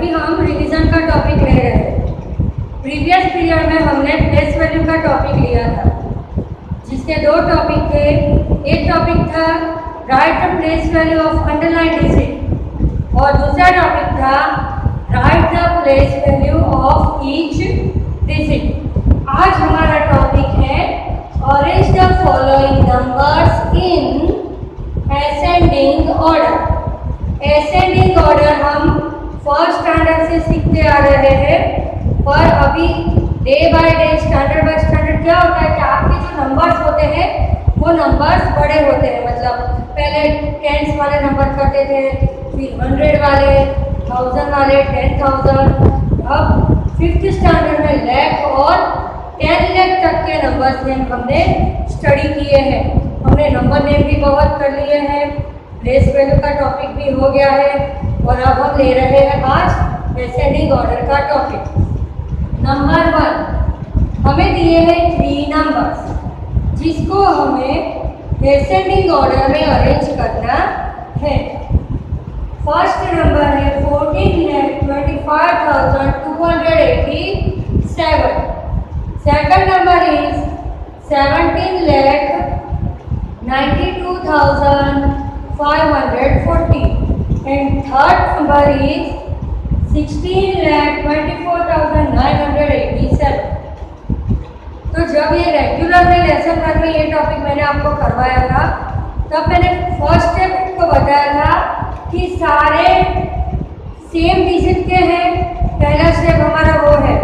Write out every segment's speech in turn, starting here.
अभी हम रिवीजन का टॉपिक ले रहे हैं। प्रीवियस पीरियड में हमने प्लेस वैल्यू का टॉपिक लिया था, जिसके दो टॉपिक थे। एक टॉपिक था right the place value of underline digit और दूसरा टॉपिक था right the place value of each digit. आज हमारा टॉपिक है arrange the following numbers in ascending order. Ascending order हम फर्स्ट स्टैंडर्ड से सीखते आ रहे हैं, पर अभी day by day standard by standard क्या होता है कि आपके जो नंबर्स होते हैं वो नंबर्स बड़े होते हैं। मतलब पहले टेंस वाले नंबर करते थे, फिर 100 वाले, 1000 वाले, 10,000। अब फिफ्थ स्टैंडर्ड में लाख और 10 लाख तक के नंबर्स ने हमने स्टडी किए हैं। हमने नंबर नेम भी बहुत कर लिए हैं, प्लेस वैल्यू का टॉपिक भी हो गया है, और अब हम ले रहे हैं आज असेंडिंग ऑर्डर का टॉपिक। नंबर 1 हमें दिए हैं 3 नंबर्स, जिसको हमें असेंडिंग ऑर्डर में अरेंज करना है। फर्स्ट नंबर है 14,25,287। Second number is 17,92,540 and third number is 16,24,987। तो जब ये रेगुलर में लेसन वन में ये टॉपिक मैंने आपको करवाया था, तब मैंने फर्स्ट स्टेप को बताया था कि सारे सेम डिजिट के हैं। पहला स्टेप हमारा वो है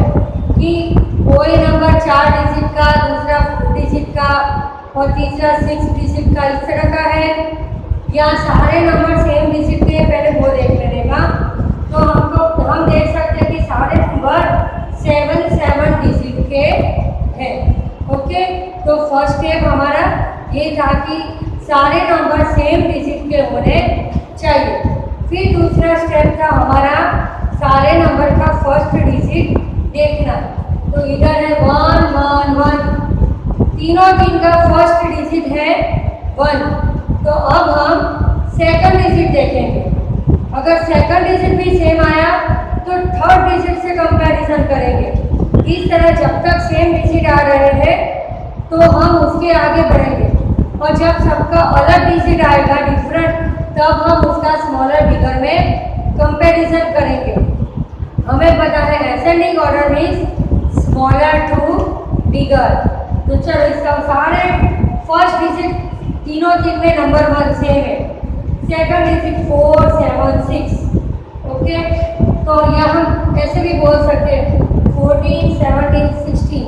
कि कोई नंबर 4 डिजिट का, दूसरा 4 डिजिट का और तीसरा 6 डिजिट का, इस तरह का है, या सारे नंबर सेम डिजिट के, पहले वो देख लेने का। तो हम देख सकते हैं कि सारे नंबर 7 डिजिट के हैं। ओके, तो फर्स्ट स्टेप हमारा ये था कि सारे नंबर सेम डिजिट के होने चाहिए। फिर दूसरा स्टेप था हमारा सारे नंबर का फर्स्ट डिजिट देखना। तो इधर है 1 1 1, तीनों का फर्स्ट डिजिट है 1। तो अब हम सेकंड डिजिट देखेंगे। अगर सेकंड डिजिट भी सेम आया तो थर्ड डिजिट से कंपैरिजन करेंगे। इस तरह जब तक सेम डिजिट आ रहे हैं तो हम उसके आगे बढ़ेंगे, और जब सबका अलग डिजिट आएगा डिफरेंट, तब हम उसका स्मॉलर बिगर में कंपैरिजन करेंगे। हमें पता है ascending order means smaller to bigger. तो चलो इसका सारे फर्स्ट डिजिट तीनों में नंबर 1 सेम है, सेकंड डिजिट 4 7 6। ओके, तो यह हम ऐसे भी बोल सकते हैं 14 17 16।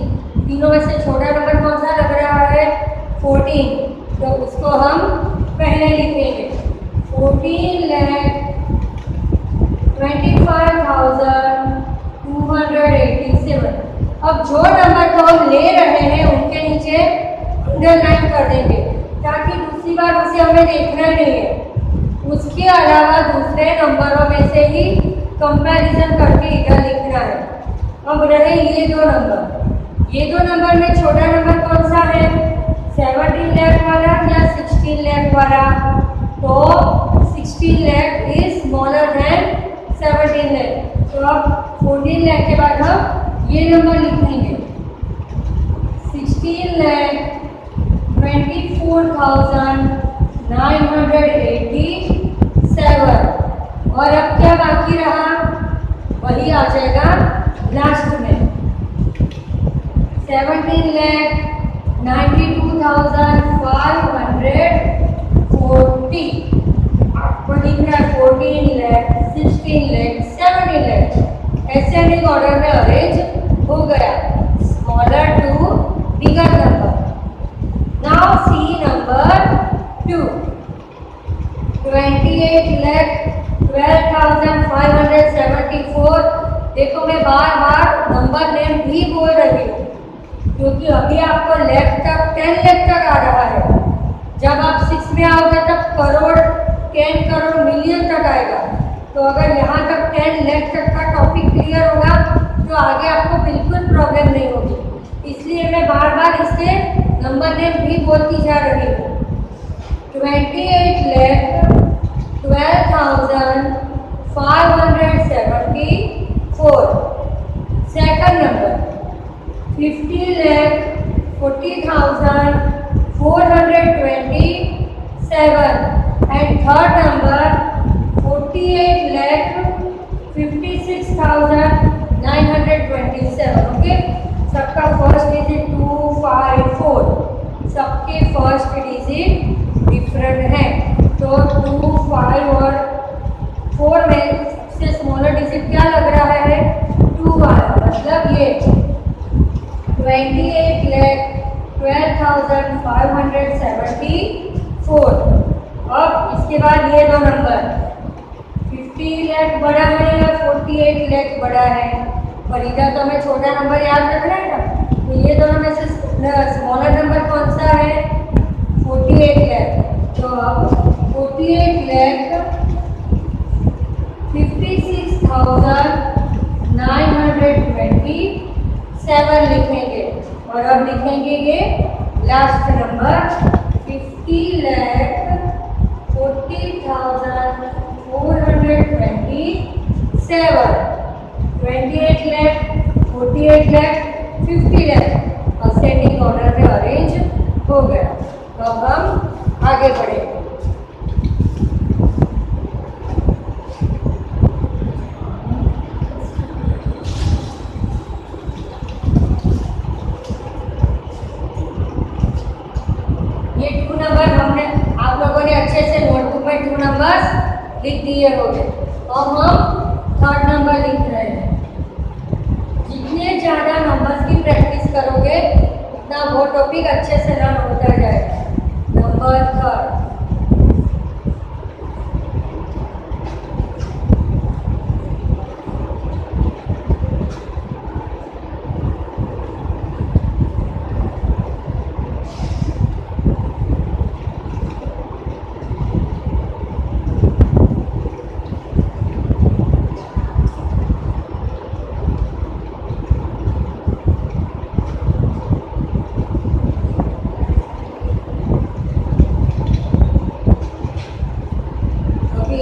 तीनों में से छोटा नंबर कौन सा लग रहा है? 14। तो उसको हम पहले लिखेंगे 14,25,287। अब जो नंबर को हम ले रहे हैं उनके नीचे अंडरलाइन कर देंगे, ताकि दूसरी बार उसे हमें देखना ही नहीं है। उसके अलावा दूसरे नंबरों में से ही कंपैरिजन करके इधर लिखना है। अब रहे ये दो नंबर में छोटा नंबर कौन सा है? 17 लाख वाला या 16 लाख वाला? तो 16 lakh is smaller than 17 lakh. तो अब 14 लाख के बाद हम ये नंबर लिखेंगे 16,24,987। और अब क्या बाकी रहा? वही आ जाएगा लास्ट में 17,92,540। आपको लिख रहा है 14 लाख, 16 लाख, 17 लाख। असेंडिंग ऑर्डर में अरेंज हो गया, smaller to bigger number. Now see number 2, 28,12,574। देखो मैं बार बार नंबर नेम भी बोल रही हूँ, क्योंकि अभी आपको लाख तक 10 लाख तक आ रहा है। जब आप 6 में आओगे तब करोड़, 10 करोड़, मिलियन तक आएगा। तो अगर यहाँ तक 10 लाख तक का टॉपिक क्लियर होगा तो आगे आपको बिल्कुल प्रॉब्लम नहीं होगी। इसलिए मैं बार बार इससे नंबर नेम भी बोलती जा रही हूँ। 28,12,570 40,427 and third number 48,56,927. ओके, सबका फर्स्ट डिजिट 254, सबके फर्स्ट डिजिट डिफरेंट है। तो 2, 5 और 4 में सबसे स्मॉलर डिजिट क्या लग रहा है? 2 वाला, मतलब ये 28,12,574। अब इसके बाद ये दो नंबर 50 लाख बड़ा है या 48 लाख बड़ा है, पर इधर तो हमें छोटा नंबर याद रखना है ना। तो ये दोनों में से स्मॉलर नंबर कौन सा है? 48 लाख। तो अब 48 लाख 56,927 लिखेंगे। और अब लिखेंगे ये last number 50,40,427, 28 lakh, 48 lakh, 50 lakh ascending order में अरेंज हो गया। तो अब हम आगे बढ़ेंगे। ये 2 नंबर हमने आप लोगों ने अच्छे से नोटबुक में 2 नंबर्स लिख दिए होंगे। अब हम थर्ड नंबर लिख रहे हैं। जितने ज़्यादा नंबर्स की प्रैक्टिस करोगे उतना वो टॉपिक अच्छे से लर्न होता जाएगा। नंबर थर्ड,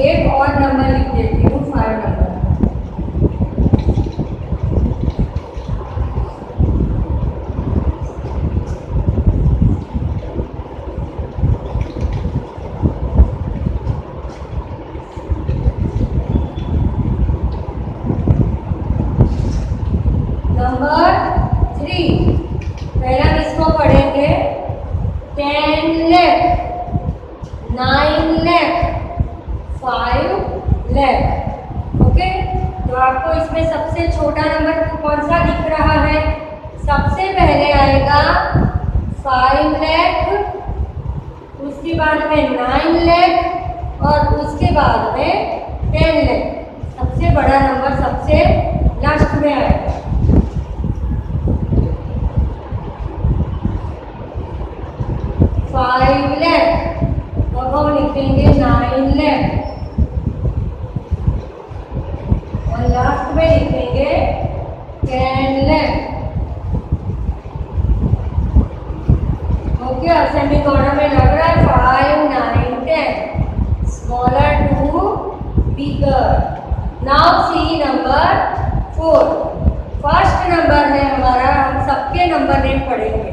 एक और नंबर लिख देती हूँ, 5 नंबर। नंबर 3, पहला हम इसको पढ़ेंगे। 10 लाख, 9 लाख, 5 लाख। ओके, तो आपको इसमें सबसे छोटा नंबर कौन सा दिख रहा है? सबसे पहले आएगा 5 लाख, उसके बाद में 9 लाख और उसके बाद में 10 लाख। सबसे बड़ा नंबर सबसे लास्ट में आएगा। 5 लाख, अब हम लिखेंगे 9 लाख और लास्ट में लिखेंगे 10 लाख। ओके, असेंडिंग ऑर्डर में लग रहा है 5, 9, 10, smaller to bigger. Now see number 4। First number है हमारा, हम सबके नंबर नेम पढ़ेंगे।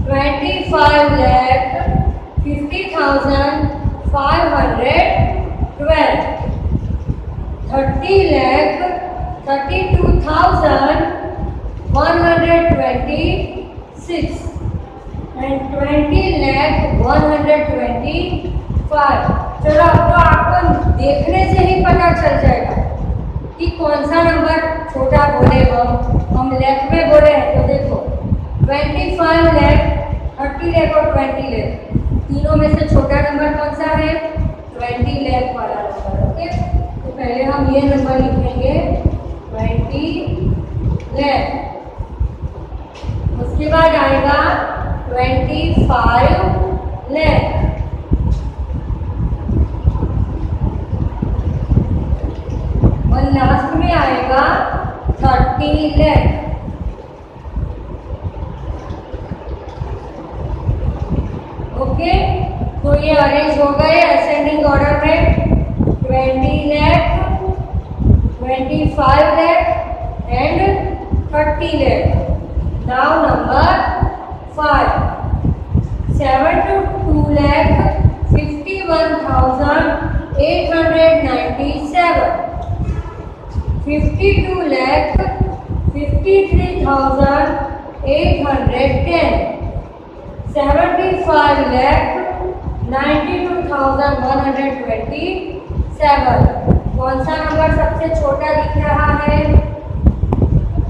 25 लाख 50,512, 30 लाख 32,126 and 20 lakh 125। चलो अब तो आपको देखने से ही पता चल जाएगा कि कौन सा नंबर छोटा बोले। हम लाख में बोले हैं तो देखो 25 लाख, 30 लाख और 20 लाख, तीनों में से छोटा नंबर कौन सा है? 20 लाख वाला नंबर। ओके, तो पहले हम ये नंबर लिखेंगे 20 लाख। उसके बाद आएगा 25 लाख, और लास्ट में आएगा 30 लाख। ओके, तो ये अरेंज हो गए असेंडिंग ऑर्डर में। 20 lakh, 25 lakh and 30 lakh. Now number 72 lakh 51,897. 52 lakh 53,810. 75 lakh 92,127. कौन सा नंबर सबसे छोटा दिख रहा है?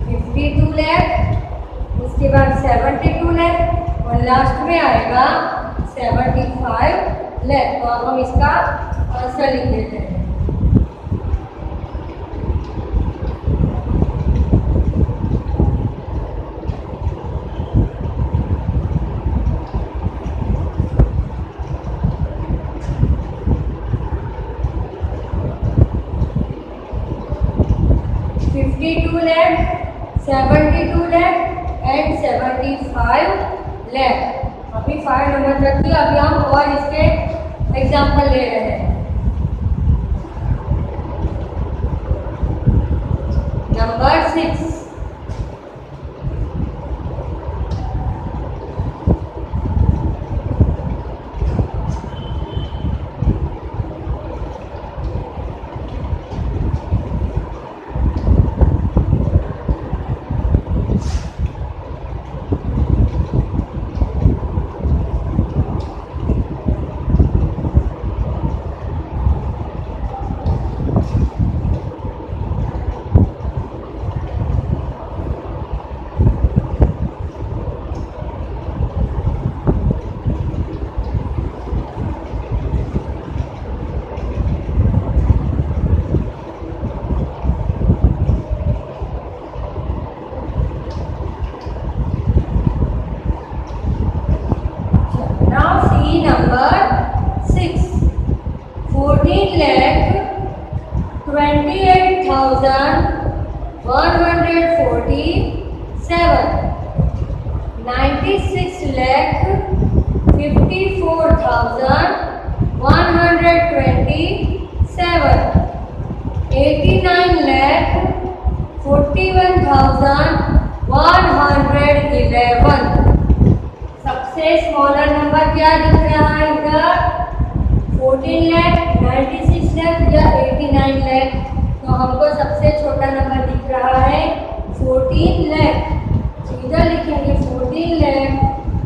52 लाख, उसके बाद 72 लाख और लास्ट में आएगा 75 लाख। तो अब हम इसका आंसर लिख देते हैं। $52 lakh, 72 lakh एंड 75 lakh। अभी 5 नंबर तक की अभी हम और इसके एग्जाम्पल ले रहे हैं। Number 6, number 6, 14 lakh 28,147. 96 lakh 54,127. 89 lakh 41,111. सबसे स्मॉलर नंबर क्या दिख रहा है इधर? 14 लाख, 96 लाख या 89 लाख? तो हमको सबसे छोटा नंबर दिख रहा है 14 लाख। इधर लिखेंगे 14 लाख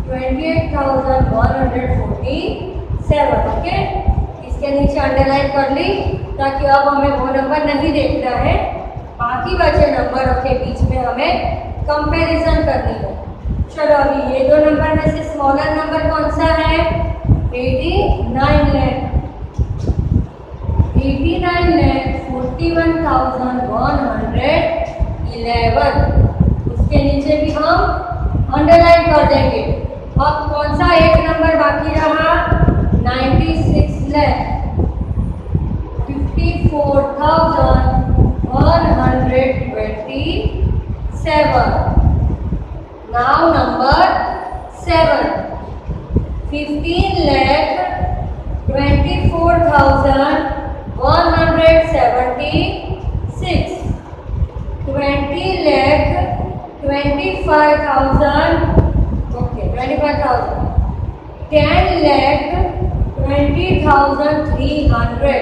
28,147। ओके, इसके नीचे अंडरलाइन कर ली ताकि अब हमें वो नंबर नहीं देखना है, बाकी बचे नंबरों के बीच में हमें कंपैरिजन करनी है। चलो अभी ये दो नंबर में से स्मॉलर नंबर कौन सा है? 89 लाख। 89 लाख 41,111। उसके नीचे भी हम अंडरलाइन कर देंगे। अब कौन सा एक नंबर बाकी रहा? 96 lakh 54,127। Now number 7, 15 lakh 24,176. 20 lakh 25,000. Okay, 25,000. 10 lakh 20,300.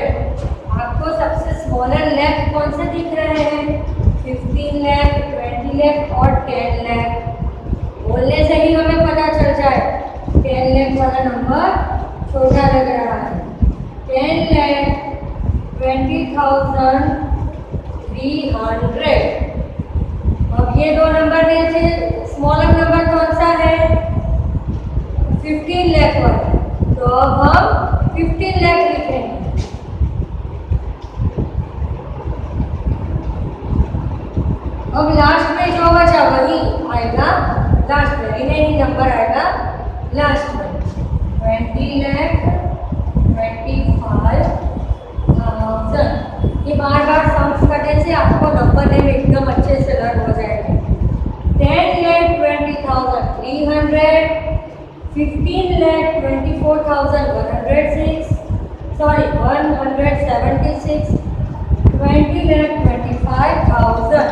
आपको सबसे स्मॉलर लैख कौन सा दिख रहे हैं? 15 लाख, 20 लाख और 10 लाख। बोलने से ही हमें पता चल जाए 10 लाख वाला नंबर छोटा लग रहा है। 10 लाख 20,300। अब ये दो नंबर में से स्मॉलर नंबर कौन सा है? 15 लाख वाला। तो अब हम 15 लाख लिखेंगे। अब लास्ट में जो बचा वही आएगा लास्ट में, रिमेनिंग नंबर आएगा लास्ट में। 20 लाख 25,000। ये बार बार सम्स करने से आपको नंबर नेम एकदम अच्छे से लर्न हो जाएगा। 10 lakh 20,300, 15 lakh 24,106, 176, 20 lakh 25,000,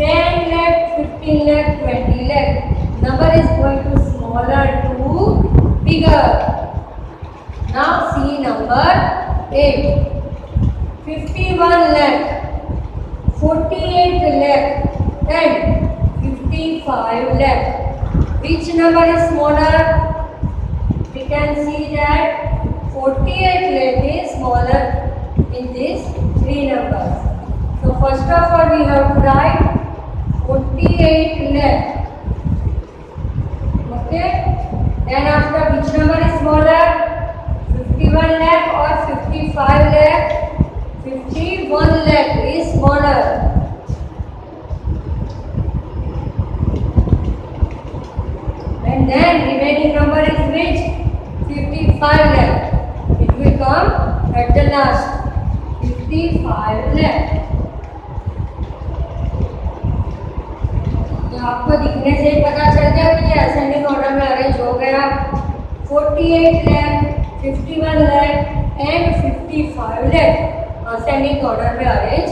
10 lakh 15 lakh 20 lakh. number is going to smaller to bigger. Now see number 8. 51 lakh, 48 lakh and 55 lakh. Which number is smaller? We can see that 48 lakh is smaller in these three numbers. So first of all we have to write 48 lakh. Okay. Then after which number is smaller? 51 lakh or 55 lakh? 51 lakh is smaller. And then remaining number is which? 55 lakh. It will come at the last. 55 lakh. तो आपको दिखने से ही पता चल गया कि ये ascending order में अरेंज हो गया. 48 lakh, 51 lakh and 55 lakh ascending order में अरेंज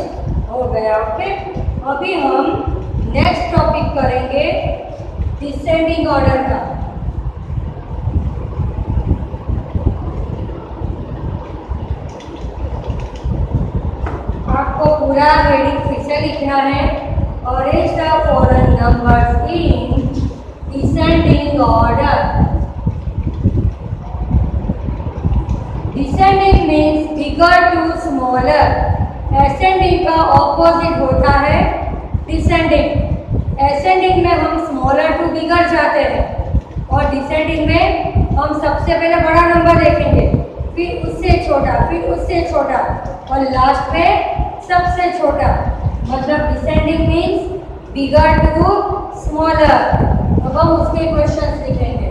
हो गया. ओके. अभी हम नेक्स्ट टॉपिक करेंगे डिसेंडिंग ऑर्डर का. आपको पूरा हेडिंग फिर से लिखना है. Arrange the following numbers in descending order. Descending means bigger to smaller. Ascending का opposite होता है descending. Ascending में हम smaller to bigger जाते हैं और descending में हम सबसे पहले बड़ा नंबर देखेंगे, फिर उससे छोटा, फिर उससे छोटा और लास्ट में सबसे छोटा. मतलब descending means bigger to smaller. अब हम उसके क्वेश्चंस लिखेंगे.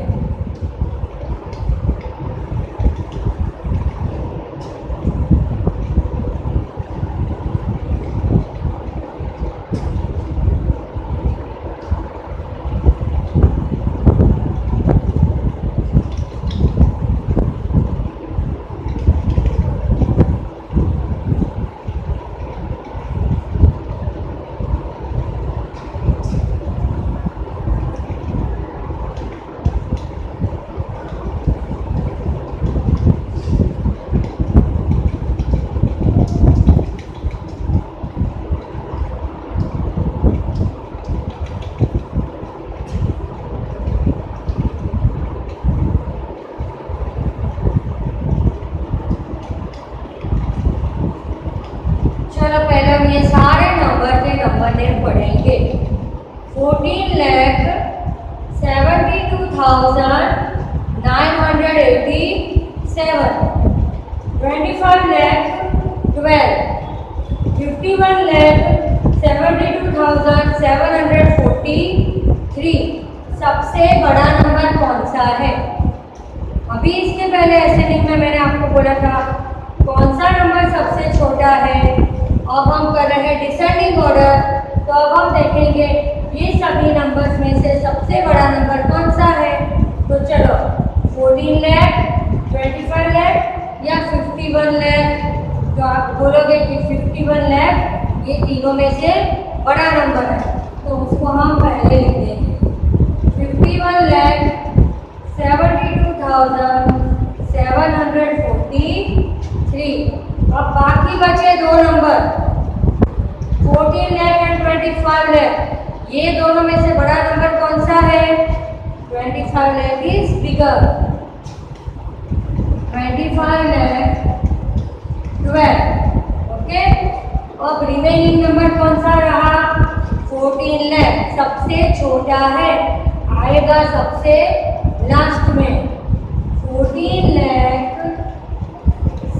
चलो पहले हम ये सारे नंबर के नंबर नेम पढ़ेंगे. 14,72,987, 25,12, 51,72,743. सबसे बड़ा नंबर कौन सा है? अभी इसके पहले असेंडिंग में मैंने आपको बोला था कौन सा नंबर सबसे छोटा है. अब हम कर रहे हैं डिसेंडिंग ऑर्डर. तो अब हम देखेंगे ये सभी नंबर्स में से सबसे बड़ा नंबर कौन सा है. तो चलो 14 लाख, 25 लाख या 51 लाख. तो आप बोलोगे कि 51 लाख ये तीनों में से बड़ा नंबर है, तो उसको हम पहले लिख देंगे. 51,72,743. अब बाकी बचे दो नंबर 14 लाख एंड 25 लाख. ये दोनों में से बड़ा नंबर कौन सा है? 25 lakh is bigger. 25 lakh 12. Okay. अब रिमेनिंग नंबर कौन सा रहा? 14 लाख सबसे छोटा है, आएगा सबसे लास्ट में. 14 लाख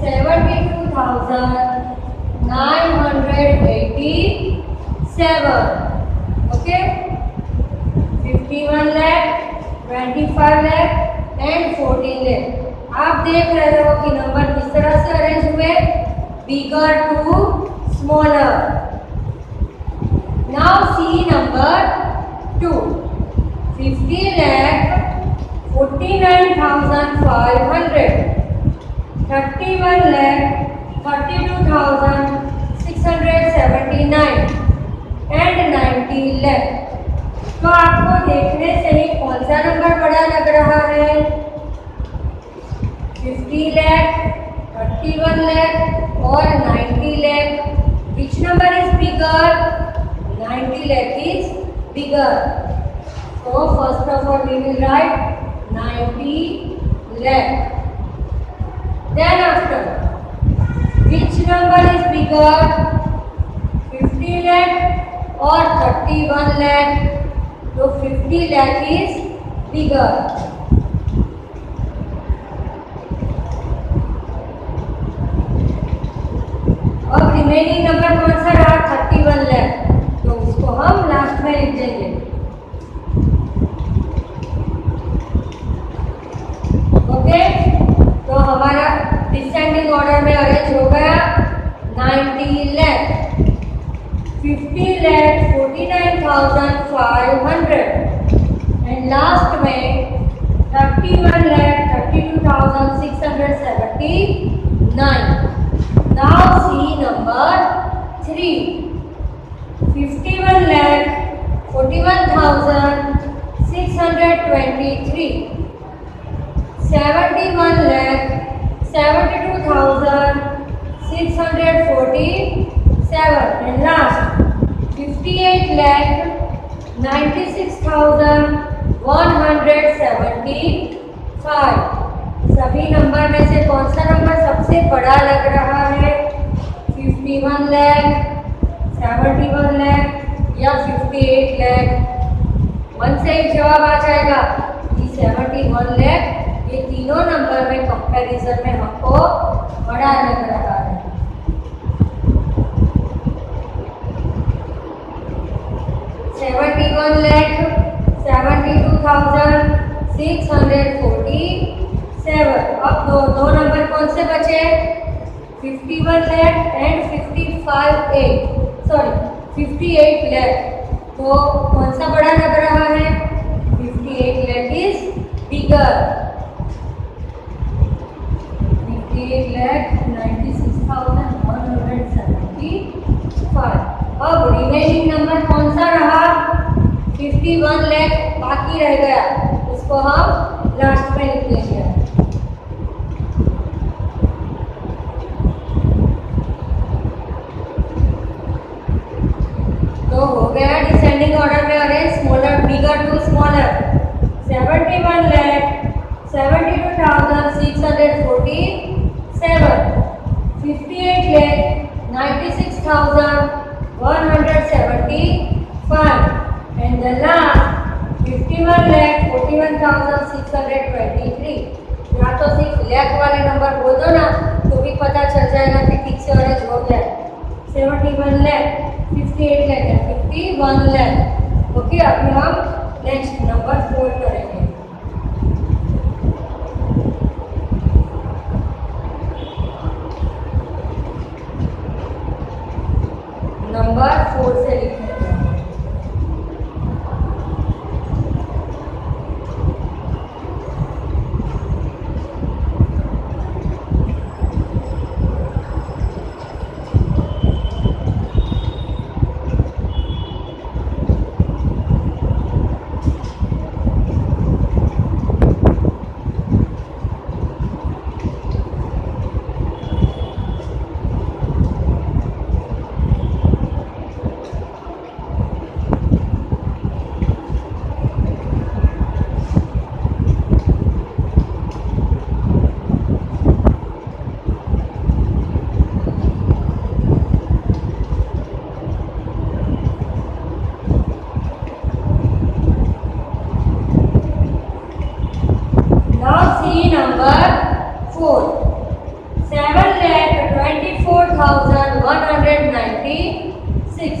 72,987. ओके. 51 लाख, 25 लाख एंड 14 लाख. आप देख रहे हो कि नंबर किस तरह से अरेंज हुए, bigger to smaller. Now see number 2. 50 lakh 49,500, 31 lakh 32,679 and 90 lakh. तो आपको देखने से ही कौन सा नंबर बड़ा लग रहा है? 50 lakh, 31 lakh और 90 lakh. Which number is bigger? 90 lakh is bigger. So first of all we will write 90 lakh. Then after, which number is bigger? 50 lakh or 31 lakh? So 50 lakh is bigger. अब remaining number कौन सा रहा? 31 लाख. तो उसको हम last में लिख देंगे. ओके, तो हमारा डिसेंडिंग ऑर्डर में अरेंज हो गया. 90 लाख, 50 लाख, 49,500 एंड लास्ट में 31 lakh, 32,679. Now see number 3. 51 lakh, 41,623. 71 lakh, 72,647. And last 58 lakh, 96,175. सभी नंबर में से कौन सा नंबर सबसे बड़ा लग रहा है? 51 लाख, 71 लाख या 58 लाख? वन से ही जवाब आ जाएगा कि 71 लाख. ये तीनों नंबर में कंपैरिजन में हमको बड़ा लग रहा है. $71 lakh, 72,647. अब दो नंबर कौन से बचे? 51 lakh एंड 58 lakh. तो कौन सा बड़ा लग रहा है? 58 lakh इज बिगर. 58 lakh 96,175. अब रिमेनिंग नंबर कौन सा रहा? 51 लाख बाकी रह गया. उसको हम लास्ट में लिख लेंगे. तो हो गया डिसेंडिंग ऑर्डर में arrange, smaller bigger to smaller. 71 lakh, 72,647. 58 lakh, 96,175. And the last 51 lakh, 41,623. या तो सिर्फ लैख वाले नंबर बोल दो ना तो भी पता चल जाएगा कि ठीक से अरेंज हो गया. 71 lakh, 58 lakh and 51 lakh. Okay, अभी हम नेक्स्ट नंबर 4 करेंगे. नंबर 4 से लिखेंगे. Number 4. 7,24,196.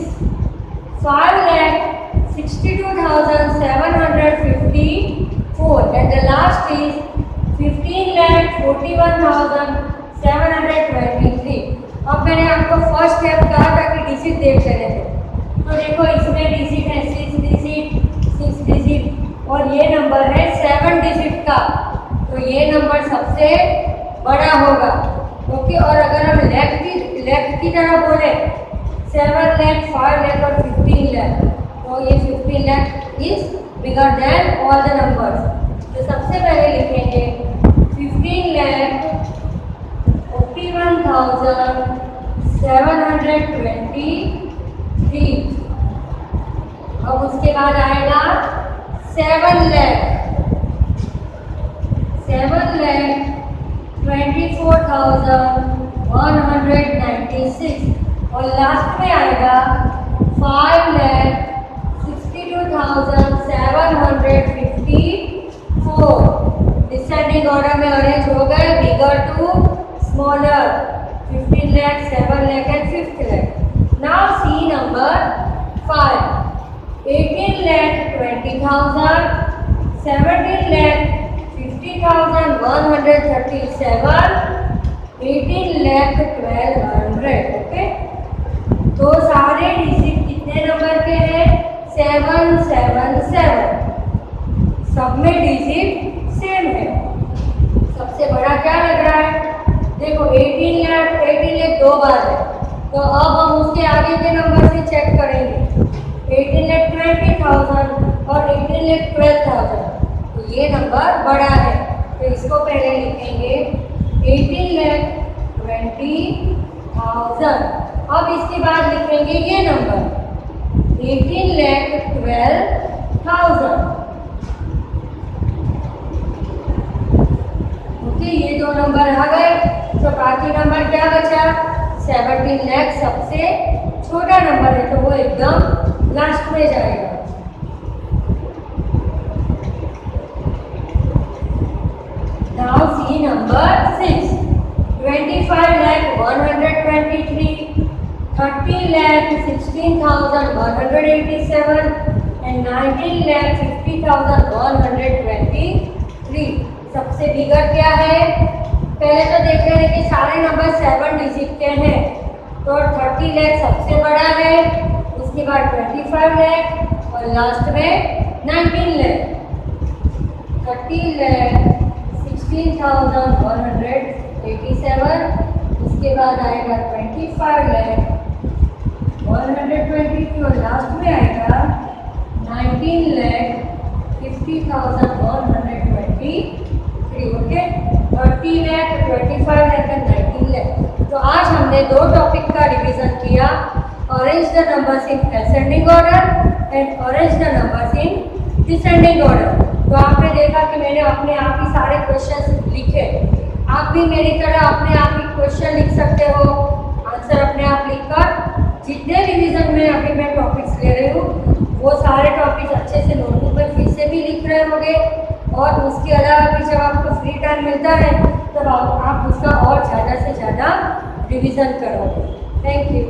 5,62,754. And the last is 15,41,723. अब मैंने आपको फर्स्ट स्टेप कहा था कि डिजिट देख लेने थे. तो देखो इसमें डिजिट है 6 डिजिट और ये नंबर है 7 डिजिट का. तो ये नंबर सबसे बड़ा होगा. ओके, और अगर हम लेफ्ट की तरह बोले 7 लाख, 5 लाख और 15 लाख, तो ये 15 lakh is bigger than all the numbers. तो सबसे पहले लिखेंगे 15,41,723. अब उसके बाद आएगा 7,24,196 और लास्ट में आएगा 5,62,754. डिसेंडिंग ऑर्डर में अरेंज हो गए, बिगर to smaller, 15 lakh, 7 lakh and 5th lakh. Now see number 5. 18,20,000, 17,50,137, 18,12,100. Okay, तो सारे डिजिट कितने नंबर के हैं? 777. सब में डिजिट सेम है. सबसे बड़ा क्या लग रहा है? देखो 18 लाख 2 बार है, तो अब हम उसके आगे के नंबर से चेक करेंगे. 18,20,000 और 18,12,000, तो ये नंबर बड़ा है, तो इसको पहले लिखेंगे 18,20,000. अब इसके बाद लिखेंगे ये नंबर 18,12,000. ओके, ये दो नंबर आ गए, तो बाकी नंबर क्या बचा? 17 लाख सबसे छोटा नंबर है, तो वो एकदम लास्ट में जाएगा. Now see number 6. 25,123, 30,16,187 and 19,50,123. सबसे बिगर क्या है? पहले तो देख रहे हैं कि सारे नंबर 7 डिजिट के हैं, तो 30 लाख सबसे बड़ा है, उसके बाद 25 लाख और लास्ट में 19 लाख. 30 लाख 16,187, उसके बाद आएगा 25 लाख 123 और लास्ट में आएगा 19 लाख 50,123. Okay, 30 lakh 25 lakh and 19 lakh. तो आज हमने दो टॉपिक का रिवीजन किया, arrange the numbers in ascending order and arrange the numbers in descending order. तो आपने देखा कि मैंने अपने आप ही सारे क्वेश्चंस लिखे. आप भी मेरी तरह अपने आप ही क्वेश्चन लिख सकते हो, आंसर अपने आप लिखकर. जितने रिवीजन में अभी मैं टॉपिक्स ले रही हूँ, वो सारे टॉपिक्स अच्छे से नोटबुक पर फिर से भी लिख रहे होंगे, और उसके अलावा भी जब आपको फ्री टाइम मिलता है तब आप उसका और ज़्यादा से ज़्यादा रिवीजन करोगे. Thank you.